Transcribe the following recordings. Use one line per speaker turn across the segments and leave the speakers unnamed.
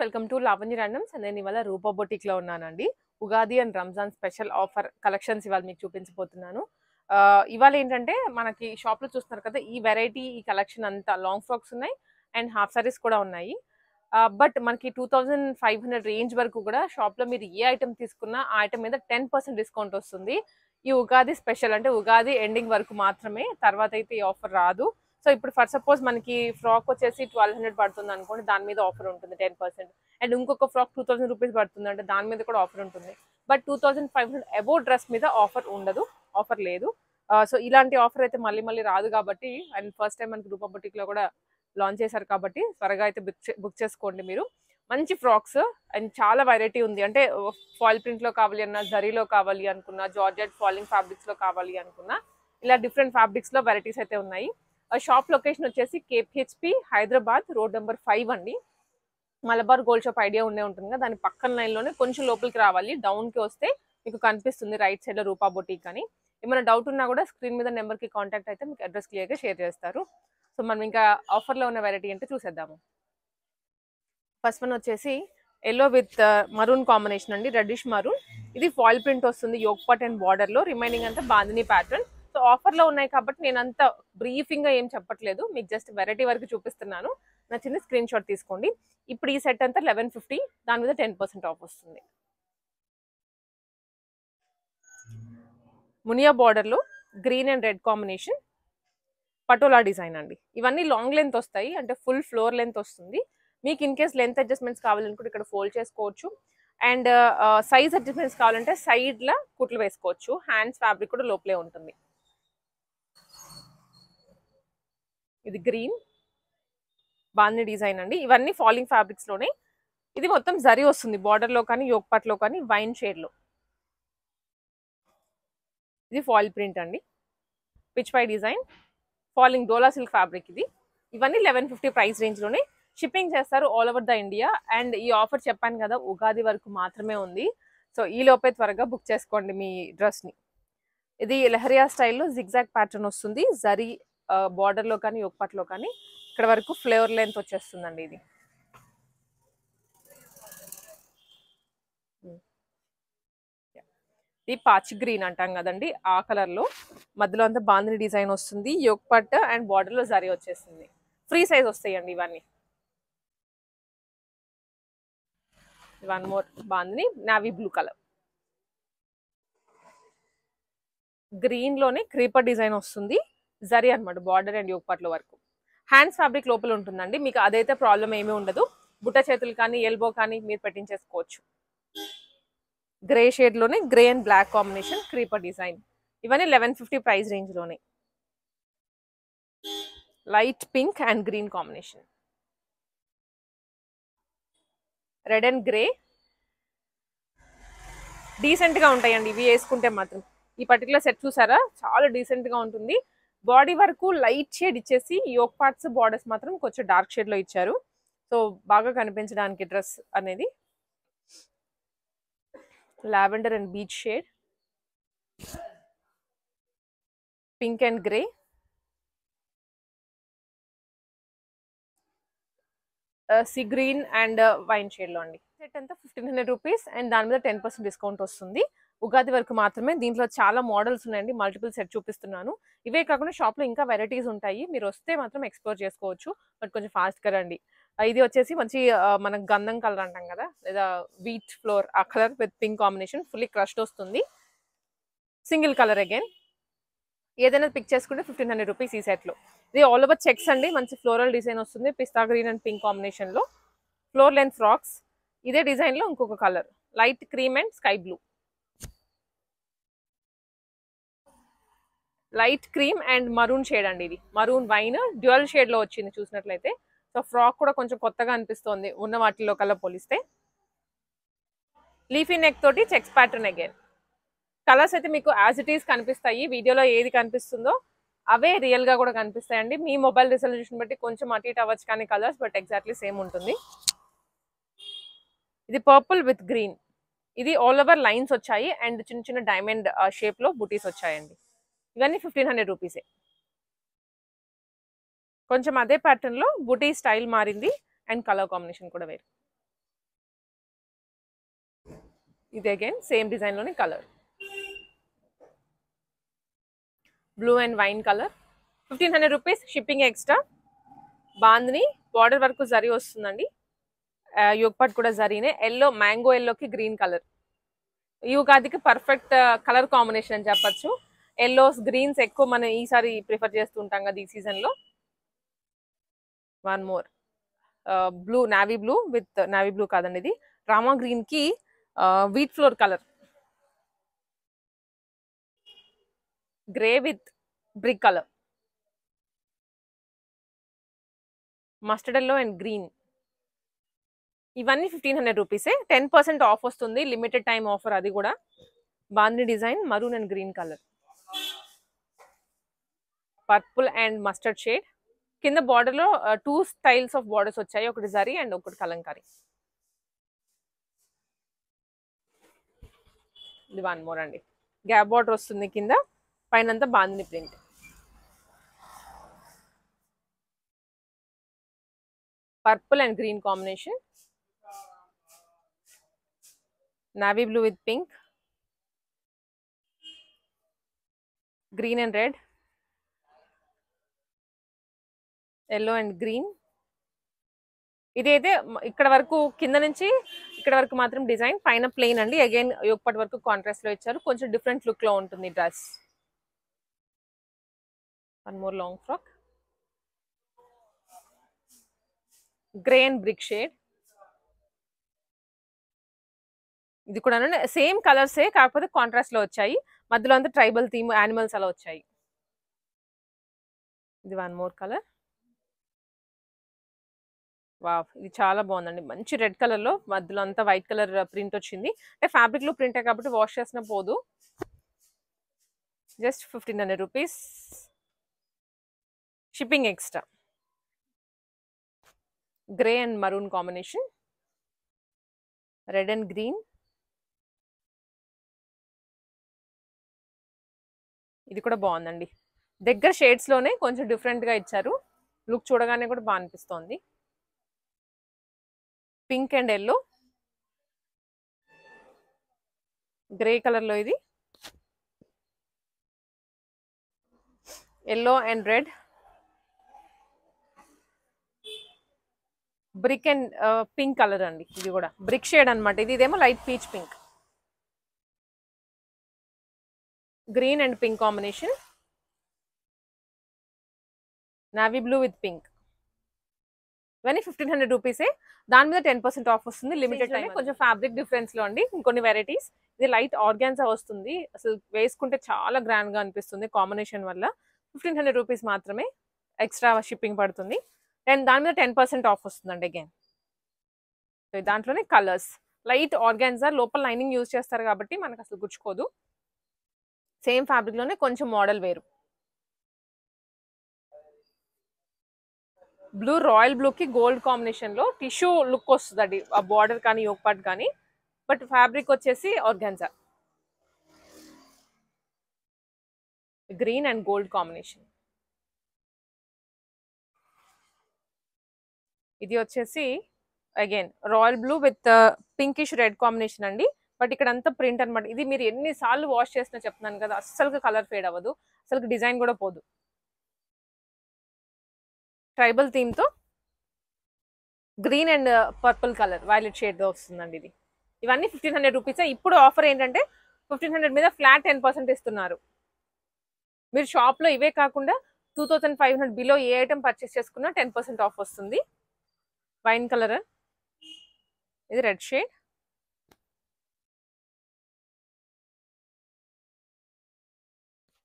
Welcome to Lavanya randoms. నేను ఇవాళ రూపా boutique లో ఉన్నానండి. Ugadi and Ramzan special offer collections ఇవాళ మీకు చూపించబోతున్నాను. ఇవాళ ఏంటంటే మనకి షాప్ లో చూస్తున్నారు కదా, ఈ వెరైటీ ఈ కలెక్షన్ అంతా లాంగ్ ఫ్రాక్స్ ఉన్నాయి అండ్ హాఫ్ సారీస్ కూడా ఉన్నాయి. బట్ మనకి 2500 రేంజ్ వరకు కూడా షాప్ లో మీరు ఏ ఐటమ్ తీసుకున్నా ఆ ఐటమ్ మీద 10% డిస్కౌంట్ వస్తుంది. ఈ ఉగాది స్పెషల్ అంటే ఉగాది ఎండింగ్ వరకు మాత్రమే, తర్వాత అయితే ఈ ఆఫర్ రాదు. సో ఇప్పుడు ఫర్ సపోజ్ మనకి ఫ్రాక్ వచ్చేసి 1200 పడుతుంది అనుకోండి, దాని మీద ఆఫర్ ఉంటుంది 10%. అండ్ ఇంకొక ఫ్రాక్ 2000 రూపీస్ పడుతుంది అంటే దాని మీద కూడా ఆఫర్ ఉంటుంది. బట్ 2500 అబోవ్ డ్రెస్ మీద ఆఫర్ ఉండదు, ఆఫర్ లేదు. సో ఇలాంటి ఆఫర్ అయితే మళ్ళీ మళ్ళీ రాదు కాబట్టి, అండ్ ఫస్ట్ టైం మనకి రూపా బొటిక్ లో కూడా లాంచ్ చేశారు కాబట్టి త్వరగా అయితే బుక్ చేసుకోండి మీరు. మంచి ఫ్రాక్స్ అండ్ చాలా వెరైటీ ఉంది. అంటే ఫాయిల్ ప్రింట్ లో కావాలి అన్నా, జరీలో కావాలి అనుకున్నా, జార్జెట్ ఫాలింగ్ ఫ్యాబ్రిక్స్ లో కావాలి అనుకున్నా, ఇలా డిఫరెంట్ ఫ్యాబ్రిక్స్ లో వెరైటీస్ అయితే ఉన్నాయి. షాప్ లొకేషన్ వచ్చేసి కేపీహెచ్పి హైదరాబాద్ రోడ్ నెంబర్ 5 అండి. మలబార్ గోల్డ్ షాప్ ఐడియా ఉంటుంది కదా, దాని పక్కన లైన్లోనే కొంచెం లోపలికి రావాలి, డౌన్కి వస్తే మీకు కనిపిస్తుంది రైట్ సైడ్లో రూపా బొటిక్ అని. ఏమైనా డౌట్ ఉన్నా కూడా స్క్రీన్ మీద నెంబర్కి కాంటాక్ట్ అయితే మీకు అడ్రస్ క్లియర్గా షేర్ చేస్తారు. సో మనం ఇంకా ఆఫర్లో ఉన్న వెరైటీ అంటే చూసేద్దాము. ఫస్ట్ వన్ వచ్చేసి ఎల్లో విత్ మరూన్ కాంబినేషన్ అండి, రెడ్డిష్ మరూన్. ఇది ఫాయిల్ ప్రింట్ వస్తుంది యోక్ పార్ట్ అండ్ బార్డర్లో, రిమైనింగ్ అంతా బాందిని ప్యాటర్న్. సో ఆఫర్లో ఉన్నాయి కాబట్టి నేను అంత బ్రీఫింగ్గా ఏం చెప్పట్లేదు, మీకు జస్ట్ వెరైటీ వరకు చూపిస్తున్నాను. నచ్చింది స్క్రీన్ షాట్ తీసుకోండి. ఇప్పుడు ఈ సెట్ అంతా 1150, దాని మీద 10% ఆఫ్ వస్తుంది. మునియా బార్డర్లో green and red combination, patola design అండి. ఇవన్నీ లాంగ్ లెంత్ వస్తాయి, అంటే ఫుల్ ఫ్లోర్ లెంత్ వస్తుంది. మీకు ఇన్ కేస్ లెంత్ అడ్జస్ట్మెంట్స్ కావాలనుకుంటే ఇక్కడ ఫోల్డ్ చేసుకోవచ్చు. అండ్ సైజ్ అడ్జస్ట్మెంట్స్ కావాలంటే సైడ్లో కుట్లు వేసుకోవచ్చు. హ్యాండ్స్ ఫ్యాబ్రిక్ కూడా లోపలే ఉంటుంది. ఇది గ్రీన్ బాందిని డిజైన్ అండి. ఇవన్నీ ఫాలింగ్ ఫ్యాబ్రిక్స్ లోనే. ఇది మొత్తం జరీ వస్తుంది బార్డర్ లో కానీ, యోక్ పార్ట్ లో కానీ, వైన్ షేడ్ లో. ఇది ఫాయిల్ ప్రింట్ అండి, పిచ్ పై డిజైన్, ఫాలింగ్ డోలా సిల్క్ ఫ్యాబ్రిక్ ఇది. ఇవన్నీ 1150 ప్రైస్ రేంజ్ లోనే షిప్పింగ్ చేస్తారు all over the India. And ఈ ఆఫర్ చెప్పాను కదా, ఉగాది వరకు మాత్రమే ఉంది. సో ఈ లోపే త్వరగా బుక్ చేసుకోండి మీ డ్రెస్ ని. ఇది లెహరియా స్టైల్లో జిగ్జాగ్ ప్యాటర్న్ వస్తుంది, జరీ బార్డర్ లో కానీ, యోక్ పార్ట్ లో కానీ ఇక్కడ వరకు ఫ్లేవర్ లెంత్ వచ్చేస్తుందండి. ఇది పాచి గ్రీన్ అంటాం కదండి, ఆ కలర్ లో మధ్యలో అంతా బాందిని డిజైన్ వస్తుంది, యోక్ పట్ అండ్ బార్డర్ లో జరీ వచ్చేస్తుంది. ఫ్రీ సైజ్ వస్తాయండి ఇవన్నీ. One more bandhani navy blue colour, green లోనే క్రీపర్ డిజైన్ వస్తుంది, జరీ అనమాట బార్డర్ అండ్ యోక్ పట్ల వరకు. హ్యాండ్స్ ఫ్యాబ్రిక్ లోపల ఉంటుందండి, మీకు అదైతే ప్రాబ్లం ఏమీ ఉండదు. బుట్ట చేతులు కానీ, ఎల్బో కానీ మీరు పెట్టించేసుకోవచ్చు. గ్రే షేడ్ లోనే grey and black combination, creeper design. ఇవన్నీ 1150 ప్రైస్ రేంజ్ లోనే. Light pink and green combination, red and grey. Decent గా ఉంటాయండి ఇవి వేసుకుంటే మాత్రం. ఈ పర్టికులర్ సెట్ చూసారా, చాలా డీసెంట్ గా ఉంటుంది. బాడీ వరకు లైట్ షేడ్ ఇచ్చేసి, యోక్ పార్ట్స్ బార్డర్స్ మాత్రం కొంచెం డార్క్ షేడ్ లో ఇచ్చారు. సో బాగా కనిపించడానికి డ్రెస్ అనేది. Lavender and beach shade, pink and grey, sea green and wine shade లో అండి. సెట్ అంతా 1500 రూపీస్ అండ్ దాని మీద 10% డిస్కౌంట్ వస్తుంది. ఉగాది వరకు మాత్రమే. దీంట్లో చాలా మోడల్స్ ఉన్నాయండి, మల్టిపుల్ సెట్ చూపిస్తున్నాను. ఇవే కాకుండా షాప్ లో ఇంకా వెరైటీస్ ఉంటాయి, మీరు వస్తే మాత్రం ఎక్స్ప్లోర్ చేసుకోవచ్చు. బట్ కొంచెం ఫాస్ట్ గా రండి. ఇది వచ్చేసి మంచి మనకు గంధం కలర్ అంటాం కదా, లేదా వీట్ ఫ్లోర్, ఆ colour with pink combination, fully crushed వస్తుంది. Single colour again. ఏదైనా పిక్ చేసుకుంటే 1500 రూపీస్ ఈ సెట్ లో. ఇది ఆల్ ఓవర్ చెక్స్ అండి, మంచి ఫ్లోరల్ డిజైన్ వస్తుంది, పిస్తా గ్రీన్ అండ్ పింక్ కాంబినేషన్ లో. Floor length frocks. ఇదే డిజైన్ లో ఇంకొక colour, light cream and sky blue, light cream and maroon shade అండి. ఇది మరూన్ వైన్ డ్యూయల్ షేడ్ లో వచ్చింది చూసినట్లయితే. సో ఫ్రాక్ కూడా కొంచెం కొత్తగా అనిపిస్తుంది ఉన్న వాటిలో కల్లా పోలిస్తే. లీఫీ నెక్ తోటి చెక్స్ ప్యాటర్న్ అగైన్. కలర్స్ అయితే మీకు యాజ్ ఇట్ ఈస్ కనిపిస్తాయి, వీడియోలో ఏది కనిపిస్తుందో అవే రియల్ గా కూడా కనిపిస్తాయండి. మీ మొబైల్ రిజల్యూషన్ బట్టి కొంచెం అటు ఇటు అవ్వచ్చు కానీ కలర్స్, బట్ ఎగ్జాక్ట్లీ సేమ్ ఉంటుంది. ఇది పర్పుల్ విత్ గ్రీన్. ఇది ఆల్ ఓవర్ లైన్స్ వచ్చాయి అండ్ చిన్న చిన్న డైమండ్ షేప్ లో బుటీస్ వచ్చాయండి. ఇవన్నీ 1500 రూపీసే. కొంచెం అదే ప్యాటర్న్ లో బుటీ స్టైల్ మారింది అండ్ కలర్ కాంబినేషన్ కూడా వేరు. ఇది అగైన్ సేమ్ డిజైన్ లోని colour, blue and wine colour. 1500 rupees, shipping extra. Bandhani border వరకు జరీ వస్తుందండి, యోగ్ పార్ట్ కూడా జరీనే. ఎల్లో, మ్యాంగో ఎల్లోకి గ్రీన్ కలర్. ఈ ఉగాదికి పర్ఫెక్ట్ కలర్ కాంబినేషన్ అని చెప్పచ్చు. ఎల్లోస్ గ్రీన్స్ ఎక్కువ మనం ఈసారి ప్రిఫర్ చేస్తూ ఉంటాం కదా ఈ సీజన్ లో. One more blue, navy blue with, navy blue కాదండి ఇది, రామా గ్రీన్ కి wheat flour colour, grey with brick colour, mustard yellow and green. ఇవన్నీ 1500 రూపీసే. 10% ఆఫ్ వస్తుంది, లిమిటెడ్ టైం ఆఫర్ అది కూడా. Bandhani design, maroon and green colour, purple and mustard shade. కింద border లో 2 స్టైల్స్ ఆఫ్ బార్డర్స్ వచ్చాయి, ఒకటి జరీ అండ్ ఒకటి కలంకారీ. ఇది వన్ మోర్ అండి, గ్యాప్ బార్డర్ వస్తుంది కింద, పైనంతా bandhani print. Purple and green combination, navy blue with pink, green and red, yellow and green. ఇదైతే ఇక్కడ వరకు, కింద నుంచి ఇక్కడ వరకు మాత్రం డిజైన్, పైన ప్లెయిన్ అండి. అగైన్ యోగపాట్ వరకు కాంట్రాస్ట్ లో ఇచ్చారు, కొంచెం డిఫరెంట్ లుక్ లో ఉంటుంది dress. One more long frock, grey and brick shade. ఇది కూడా సేమ్ కలర్సే, కాకపోతే కాంట్రాస్ట్ లో వచ్చాయి. మధ్యలో అంతా ట్రైబల్ థీమ్, యానిమల్స్ అలా వచ్చాయి. ఇది వన్ మోర్ కలర్. వావ్, ఇది చాలా బాగుందండి, మంచి రెడ్ కలర్ లో మధ్యలో అంతా వైట్ కలర్ ప్రింట్ వచ్చింది. అంటే ఫ్యాబ్రిక్ లో ప్రింటే కాబట్టి వాష్ చేసిన పోదు. Just 1500 rupees, shipping extra. Grey and maroon combination, red and green. ఇది కూడా బాగుందండి, దగ్గర షేడ్స్ లోనే కొంచెం డిఫరెంట్ గా ఇచ్చారు, లుక్ చూడగానే కూడా బాగా అనిపిస్తోంది. Pink and yellow, grey colour లో ఇది, yellow and red, brick and pink colour అండి. ఇది కూడా బ్రిక్ షేడ్ అనమాట. ఇదేమో light peach pink, green and pink combination, navy blue with pink. ఇవన్నీ 1500 రూపీసే, దాని మీద 10% ఆఫ్ వస్తుంది, లిమిటెడ్ టైం. కొంచెం ఫ్యాబ్రిక్ డిఫరెన్స్ లో అండి ఇంకొన్ని వెరైటీస్. ఇది లైట్ ఆర్గాన్జా వస్తుంది, అసలు వేసుకుంటే చాలా గ్రాండ్ గా అనిపిస్తుంది కాంబినేషన్ వల్ల. 1500 రూపీస్ మాత్రమే, ఎక్స్ట్రా షిప్పింగ్ పడుతుంది. అండ్ దాని మీద 10% ఆఫ్ వస్తుందండి అగైన్. దాంట్లోనే కలర్స్, లైట్ ఆర్గాన్జా, లోపల లైనింగ్ యూజ్ చేస్తారు కాబట్టి మనకు అసలు గుచ్చుకోదు. సేమ్ ఫ్యాబ్రిక్ లోనే కొంచెం మోడల్ వేరు. బ్లూ, రాయల్ బ్లూ కి గోల్డ్ కాంబినేషన్ లో టిష్యూ లుక్ వస్తుంది ఆ బార్డర్ కానీ యోగ్ పార్ట్ కానీ. బట్ ఫ్యాబ్రిక్ వచ్చేసి organza, green and gold combination. ఇది వచ్చేసి again royal blue with pinkish red combination అండి. బట్ ఇక్కడ అంతా ప్రింట్ అనమాట. ఇది మీరు ఎన్నిసార్లు వాష్ చేసినా చెప్తున్నాను కదా, అస్సలు కలర్ ఫేడ్ అవ్వదు, అసలు డిజైన్ కూడా పోదు. ట్రైబల్ థీమ్ తో green and purple colour, violet shade తో వస్తుందండి ఇది. ఇవన్నీ 1500 రూపీస్. ఇప్పుడు ఆఫర్ ఏంటంటే 1500 మీద ఫ్లాట్ 10% ఇస్తున్నారు. మీరు షాప్ లో ఇవే కాకుండా 2500 బిలో ఏ ఐటమ్ పర్చేస్ చేసుకున్నా 10% ఆఫ్ వస్తుంది. వైన్ కలర్, ఇది రెడ్ షేడ్,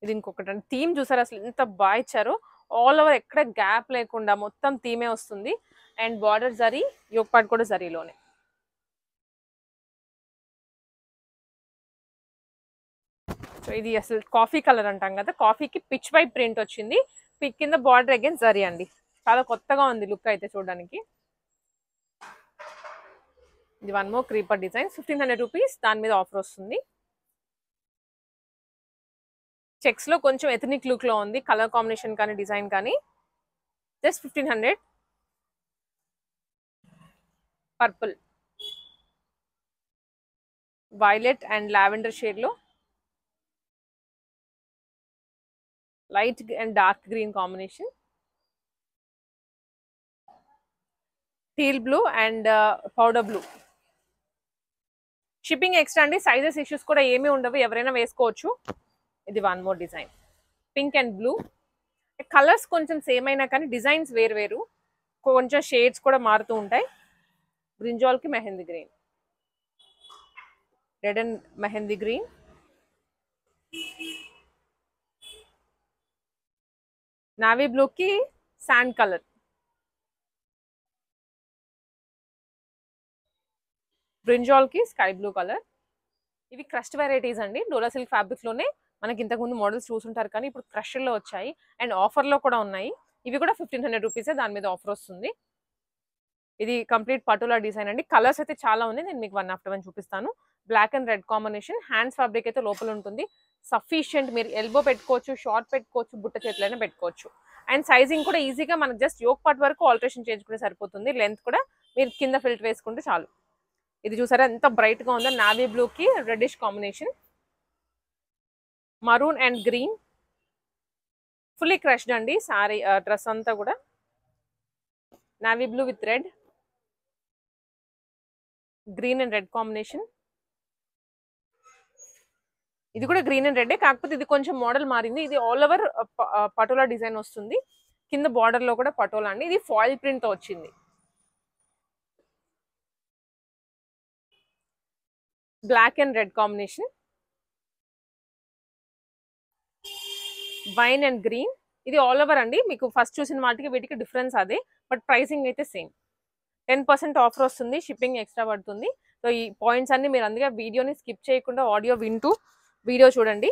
ఇది ఇంకొకటి అండి. థీమ్ చూసారు అసలు ఎంత బాగా ఇచ్చారో, ఆల్ ఓవర్ ఎక్కడ గ్యాప్ లేకుండా మొత్తం థీమే వస్తుంది. And border zari, yoke part కూడా జరీలోనే. సో ఇది అసలు కాఫీ కలర్ అంటాం కదా, కాఫీకి పిచ్ వైట్ ప్రింట్ వచ్చింది. పిక్ కింద బార్డర్ అగైన్ జరీ అండి, చాలా కొత్తగా ఉంది లుక్ అయితే చూడడానికి. ఇది one more creeper design, 1500 rupees, దాని మీద ఆఫర్ వస్తుంది. చెక్స్ లో కొంచెం ఎథనిక్ లుక్ లో ఉంది, కలర్ కాంబినేషన్ కానీ డిజైన్ కానీ. Just 1500. Purple, violet and lavender shade లో, light and dark green combination, teal blue and powder blue. Shipping extra అండి, సైజెస్ ఇష్యూస్ కూడా ఏమీ ఉండవు, ఎవరైనా వేసుకోవచ్చు. ఇది one more design, pink and blue. Colours కొంచెం సేమ్ అయినా కానీ డిజైన్స్ వేరు వేరు, కొంచెం షేడ్స్ కూడా మారుతూ ఉంటాయి. బ్రింజాల్ కి mehndi green, red and mehndi green, navy blue కి శాండ్ కలర్, బ్రింజాల్ కి స్కై బ్లూ కలర్. ఇవి క్రస్ట్ వెరైటీస్ అండి, డోలా సిల్క్ ఫ్యాబ్రిక్ లోనే మనకి ఇంతకుముందు మోడల్స్ చూసుంటారు కానీ ఇప్పుడు క్రష్ లో వచ్చాయి అండ్ ఆఫర్ లో కూడా ఉన్నాయి. ఇవి కూడా 1500 రూపీసే, దాని మీద ఆఫర్ వస్తుంది. ఇది కంప్లీట్ పటోలా డిజైన్ అండి. కలర్స్ అయితే చాలా ఉన్నాయి, నేను మీకు వన్ ఆఫ్టర్ వన్ చూపిస్తాను. Black and red combination, hands fabric అయితే లోపల ఉంటుంది. సఫిషియంట్, మీరు ఎల్బో పెట్టుకోవచ్చు, షార్ట్ పెట్టుకోవచ్చు, బుట్ట చేతులైనా పెట్టుకోవచ్చు. అండ్ సైజింగ్ కూడా ఈజీగా మనకు జస్ట్ యోక్ పార్ట్ వరకు ఆల్టరేషన్ చేసుకుంటే సరిపోతుంది. లెంత్ కూడా మీరు కింద ఫిల్ట్ వేసుకుంటే చాలు. ఇది చూసారా ఎంత బ్రైట్ గా ఉందో, నావీ బ్లూ కి reddish combination, maroon and green, fully crushed అండి సారీ డ్రెస్ అంతా కూడా. Navy blue with red, green and red combination. ఇది కూడా గ్రీన్ అండ్ రెడ్, కాకపోతే ఇది కొంచెం మోడల్ మారింది. ఇది ఆల్ ఓవర్ పటోలా డిజైన్ వస్తుంది, కింద బార్డర్ లో కూడా పటోలా అండి. ఇది ఫాయిల్ ప్రింట్ తో వచ్చింది. Black and red combination, wine and green. ఇది ఆల్ ఓవర్ అండి, మీకు ఫస్ట్ చూసిన వాటికి వీటికి డిఫరెన్స్ అదే, బట్ ప్రైసింగ్ అయితే సేమ్. 10% ఆఫర్ వస్తుంది, షిప్పింగ్ ఎక్స్ట్రా పడుతుంది. సో ఈ పాయింట్స్ అన్ని మీరు అందుకే వీడియోని స్కిప్ చేయకుండా ఆడియో వింటూ వీడియో చూడండి.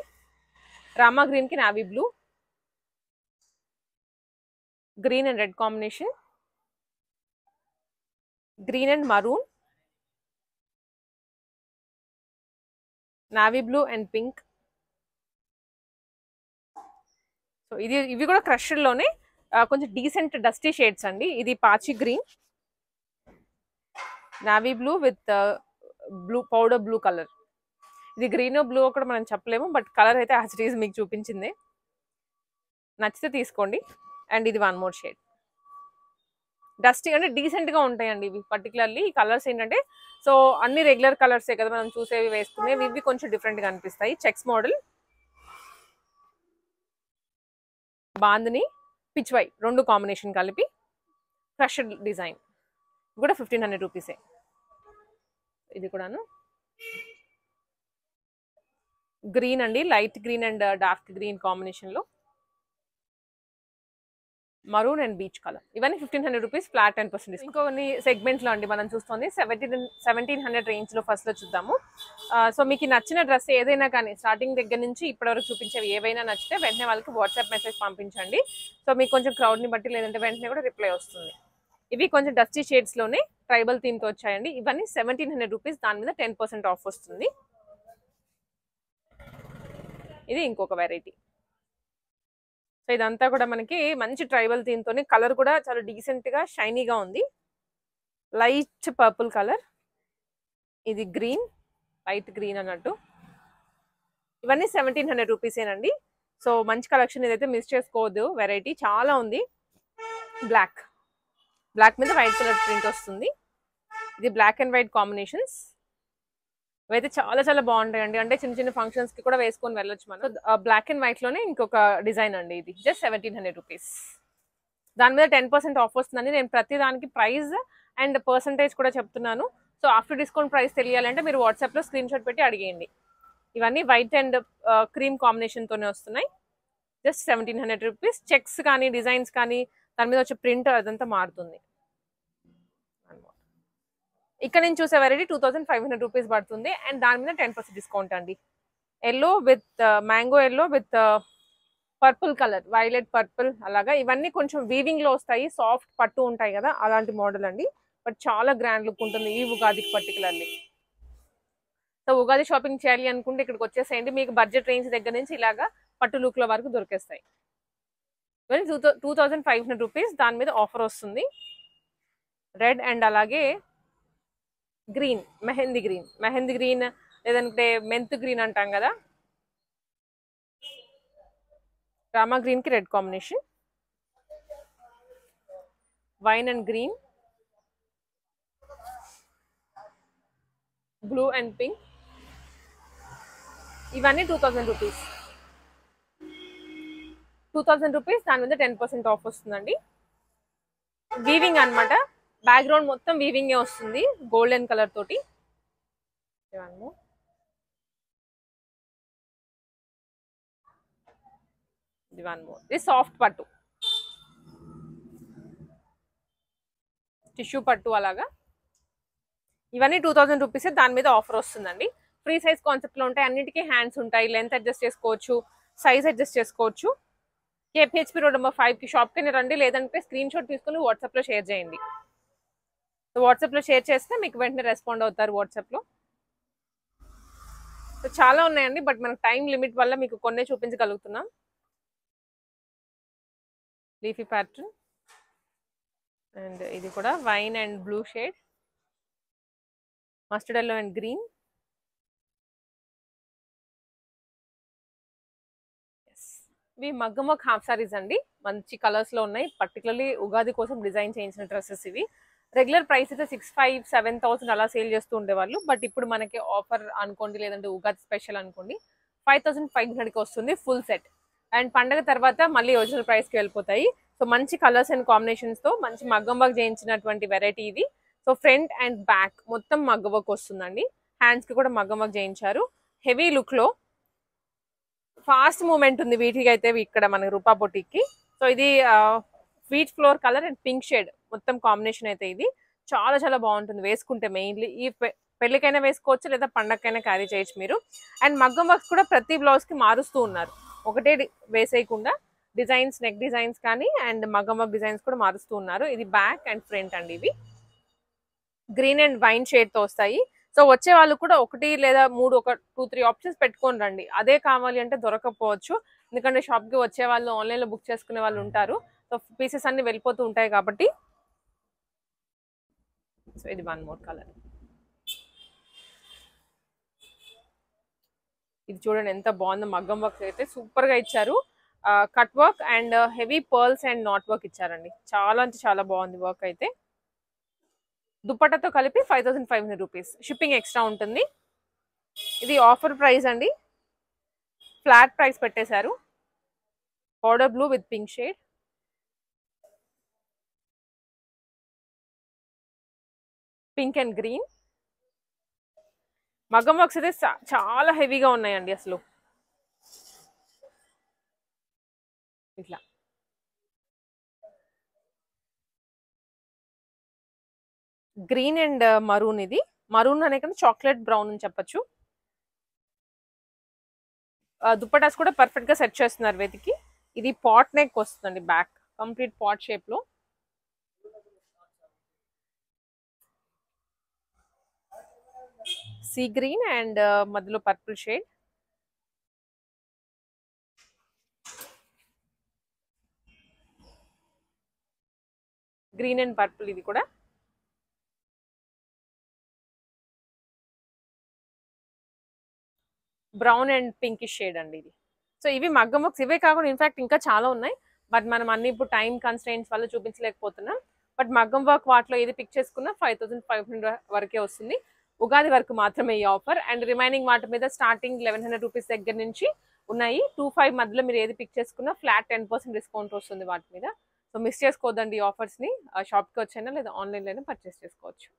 రామా గ్రీన్ కి navy blue, green and red combination, green and maroon, navy blue and pink. So ఇవి కూడా క్రష్డ్ లోనే కొంచెం డీసెంట్ డస్టీ షేడ్స్ అండి. ఇది పాచి green, navy blue with blue powder blue colour. ఇది గ్రీన్ బ్లూ కూడా మనం చెప్పలేము, బట్ కలర్ అయితే యాజ్ ఇట్ ఈజ్ మీకు చూపించింది. నచ్చితే తీసుకోండి. అండ్ ఇది వన్ మోర్ షేడ్, డస్టీ అంటే డీసెంట్ గా ఉంటాయండి ఇవి. పర్టికులర్లీ ఈ కలర్స్ ఏంటంటే, సో అన్ని రెగ్యులర్ కలర్సే కదా మనం చూసేవి వేసుకునేవి, ఇవి కొంచెం డిఫరెంట్ గా అనిపిస్తాయి. చెక్స్ మోడల్, బాందిని, పిచ్వై రెండు కాంబినేషన్ కలిపి క్రష్డ్ డిజైన్, కూడా 1500 రూపీసే. ఇది కూడాను గ్రీన్ అండి, light green and dark green combination లో, మరూన్ అండ్ బీచ్ కలర్. ఇవన్నీ 1500 రూపీస్ ఫ్లాట్ 10%. ఇంకొన్ని సెగ్మెంట్ లో అండి మనం చూస్తుంది 1700 రేంజ్ లో. ఫస్ట్ లో చూద్దాము. సో మీకు నచ్చిన డ్రెస్ ఏదైనా కానీ స్టార్టింగ్ దగ్గర నుంచి ఇప్పటివరకు చూపించేవి ఏవైనా నచ్చితే వెంటనే వాళ్ళకి వాట్సాప్ మెసేజ్ పంపించండి. సో మీకు కొంచెం క్రౌడ్ ని బట్టి లేదంటే వెంటనే కూడా రిప్లై వస్తుంది. ఇవి కొంచెం డస్టీ షేడ్స్ లోనే ట్రైబల్ థీమ్ తో వచ్చాయండి. ఇవన్నీ 1700 రూపీస్, దాని మీద 10% ఆఫ్ వస్తుంది. ఇది ఇంకొక వెరైటీ. సో ఇదంతా కూడా మనకి మంచి ట్రైబల్ థీమ్ తోని, కలర్ కూడా చాలా డీసెంట్ గా షైనీగా ఉంది. లైట్ పర్పుల్ కలర్, ఇది గ్రీన్, లైట్ గ్రీన్ అన్నట్టు. ఇవన్నీ 1700 రూపీసేనండి. సో మంచి కలెక్షన్, ఇదైతే మిస్ చేసుకోవద్దు. వెరైటీ చాలా ఉంది. బ్లాక్ మీద వైట్ కలర్ ప్రింట్ వస్తుంది. ఇది బ్లాక్ అండ్ వైట్ కాంబినేషన్స్. ఇవైతే చాలా చాలా బాగుంటాయండి, అంటే చిన్న చిన్న ఫంక్షన్స్ కి కూడా వేసుకొని వెళ్ళొచ్చు మనం. బ్లాక్ అండ్ వైట్ లోనే ఇంకొక డిజైన్ అండి, ఇది జస్ట్ 1700 రూపీస్. దాని మీద 10% ఆఫ్ వస్తుందండి. నేను ప్రతి దానికి ప్రైస్ అండ్ పర్సంటేజ్ కూడా చెప్తున్నాను. సో ఆఫ్టర్ డిస్కౌంట్ ప్రైస్ తెలియాలంటే మీరు వాట్సాప్ లో స్క్రీన్ షాట్ పెట్టి అడిగేయండి. ఇవన్నీ వైట్ అండ్ క్రీమ్ కాంబినేషన్ తోనే వస్తున్నాయి. Just 1700 rupees. చెక్స్ కానీ డిజైన్స్ కానీ దాని మీద వచ్చే ప్రింట్ అదంతా మారుతుంది. ఇక్కడ నుంచి చూసే వెరైటీ 2500 రూపీస్ పడుతుంది అండ్ దాని మీద 10% డిస్కౌంట్ అండి. Yellow with mango yellow with purple colour, violet purple అలాగా. ఇవన్నీ కొంచెం వీవింగ్ లో వస్తాయి, సాఫ్ట్ పట్టు ఉంటాయి కదా అలాంటి మోడల్ అండి. బట్ చాలా గ్రాండ్ లుక్ ఉంటుంది ఈ ఉగాదికి పర్టికులర్లీ. సో ఉగాది షాపింగ్ చేయాలి అనుకుంటే ఇక్కడికి వచ్చేసేయండి. మీకు బడ్జెట్ రేంజ్ దగ్గర నుంచి ఇలాగా పట్టు లుక్ లో వరకు దొరికేస్తాయి. 2500 రూపీస్, దాని మీద ఆఫర్ వస్తుంది. రెడ్ అండ్ అలాగే గ్రీన్, మెహందీ గ్రీన్ లేదంటే మెంత్ గ్రీన్ అంటాం కదా, రామా గ్రీన్ కి red combination, wine and green, blue and pink. ఇవన్నీ 2000 రూపీస్. 2000 రూపీస్, దాని మీద 10% ఆఫ్ వస్తుందండి. వీవింగ్ అన్నమాట, బ్యాక్గ్రౌండ్ మొత్తం వీవింగ్ వస్తుంది గోల్డెన్ కలర్ తోటి. ఇది సాఫ్ట్ పట్టు, టిష్యూ పట్టు అలాగా. ఇవన్నీ 2000 రూపీస్, దాని మీద ఆఫర్ వస్తుందండి. ఫ్రీ సైజ్ కాన్సెప్ట్ లో ఉంటాయి, అన్నిటికీ హ్యాండ్స్ ఉంటాయి, లెంత్ అడ్జస్ట్ చేసుకోవచ్చు, సైజ్ అడ్జస్ట్ చేసుకోవచ్చు. కేపీహెచ్పి రోడ్ నెంబర్ 5 కి షాప్ కి రండి, లేదంటే స్క్రీన్ షాట్ తీసుకుని వాట్సాప్ లో షేర్ చేయండి. సో వాట్సాప్ లో షేర్ చేస్తే మీకు వెంటనే రెస్పాండ్ అవుతారు వాట్సాప్ లో. సో చాలా ఉన్నాయండి, బట్ మనకు టైం లిమిట్ వల్ల మీకు కొన్నే చూపించగలుగుతున్నాం. లీఫీ ప్యాటర్న్, అండ్ ఇది కూడా wine and blue shade, mustard yellow and green. ఇవి మగ్గం వర్క్ హాఫ్ సారీస్ అండి, మంచి కలర్స్ లో ఉన్నాయి. పర్టికులర్లీ ఉగాది కోసం డిజైన్ చేయించిన డ్రెస్సెస్ ఇవి. రెగ్యులర్ ప్రైస్ అయితే 65,000-7,000 అలా సేల్ చేస్తూ ఉండేవాళ్ళు, బట్ ఇప్పుడు మనకి ఆఫర్ అనుకోండి, లేదంటే ఉగాది స్పెషల్ అనుకోండి, 5,500కి వస్తుంది ఫుల్ సెట్. అండ్ పండగ తర్వాత మళ్ళీ ఒరిజినల్ ప్రైస్కి వెళ్ళిపోతాయి. సో మంచి కలర్స్ అండ్ కాంబినేషన్స్ తో మంచి మగ్గం వర్క్ చేయించినటువంటి వెరైటీ ఇది. సో ఫ్రంట్ అండ్ బ్యాక్ మొత్తం మగ్గం వర్క్ వస్తుందండి, హ్యాండ్స్ కి కూడా మగ్గం వర్క్ చేయించారు. హెవీ లుక్ లో ఫాస్ట్ మూమెంట్ ఉంది వీటికి అయితే ఇక్కడ మన రూపా బొటిక్. సో ఇది sweet floor colour and pink shade మొత్తం కాంబినేషన్ అయితే ఇది చాలా చాలా బాగుంటుంది వేసుకుంటే. మెయిన్లీ ఈ పెళ్లికైనా వేసుకోవచ్చు, లేదా పండగకైనా క్యారీ చేయొచ్చు మీరు. అండ్ మగ్గం వర్క్స్ కూడా ప్రతి బ్లౌజ్ కి మారుస్తూ ఉన్నారు, ఒకటే వేసేయకుండా డిజైన్స్, నెక్ డిజైన్స్ కానీ అండ్ మగ్గం వర్క్ డిజైన్స్ కూడా మారుస్తూ ఉన్నారు. ఇది బ్యాక్ అండ్ ఫ్రంట్ అండి. ఇవి గ్రీన్ అండ్ వైన్ షేడ్ తో వస్తాయి. సో వచ్చే వాళ్ళు కూడా ఒకటి లేదా మూడు, ఒక 2-3 ఆప్షన్స్ పెట్టుకొని రండి. అదే కావాలి అంటే దొరకకపోవచ్చు, ఎందుకంటే షాప్ కి వచ్చే వాళ్ళు ఆన్లైన్ లో బుక్ చేసుకునే వాళ్ళు ఉంటారు. సో పీసెస్ అన్ని వెళ్ళిపోతూ ఉంటాయి కాబట్టి. సో ఇది వన్ మోర్ కలర్. ఇది చూడండి ఎంత బాగుందో, మగ్గం వర్క్ అయితే సూపర్ గా ఇచ్చారు. Cut work and heavy pearls and not work ఇచ్చారండి, చాలా అంటే చాలా బాగుంది వర్క్ అయితే. దుపట్టాతో కలిపి 5,500 రూపీస్, షిప్పింగ్ ఎక్స్ట్రా ఉంటుంది. ఇది ఆఫర్ ప్రైస్ అండి, ఫ్లాట్ ప్రైస్ పెట్టేశారు. Powder blue with pink shade, pink and green. మగ్గం వర్క్స్ అయితే చాలా హెవీగా ఉన్నాయండి అసలు. ఇట్లా గ్రీన్ అండ్ మరూన్, ఇది మరూన్ అనే కన్నా చాక్లెట్ బ్రౌన్ అని చెప్పొచ్చు. దుపటాస్ కూడా పర్ఫెక్ట్ గా సెట్ చేస్తున్నారు వెతికి. ఇది పాట్ నెక్ వస్తుందండి, బ్యాక్ కంప్లీట్ పాట్ షేప్ లో. సీ గ్రీన్ అండ్ మధ్యలో purple shade. Green and purple ఇది కూడా. బ్రౌన్ అండ్ పింకిష్ షేడ్ అండి ఇది. సో ఇవి మగ్గం వర్క్స్, ఇవే కాకుండా ఇన్ఫాక్ట్ ఇంకా చాలా ఉన్నాయి, బట్ మనం అన్ని ఇప్పుడు టైం కన్స్ట్రెయింట్స్ వల్ల చూపించలేకపోతున్నాం. బట్ మగ్గం వర్క్ వాటిలో ఏది పిక్ చేసుకున్నా 5,500 వరకే వస్తుంది. ఉగాది వరకు మాత్రమే ఈ ఆఫర్. అండ్ రిమైనింగ్ వాటి మీద స్టార్టింగ్ 1,100 రూపీస్ దగ్గర నుంచి ఉన్నాయి. 2,500 మధ్యలో మీరు ఏది పిక్ చేసుకున్నా ఫ్లాట్ 10% డిస్కౌంట్ వస్తుంది వాటి మీద. సో మిస్ చేసుకోవద్దండి ఈ ఆఫర్స్ ని. షాప్కి వచ్చైనా లేదా ఆన్లైన్లోనే పర్చేస్ చేసుకోవచ్చు.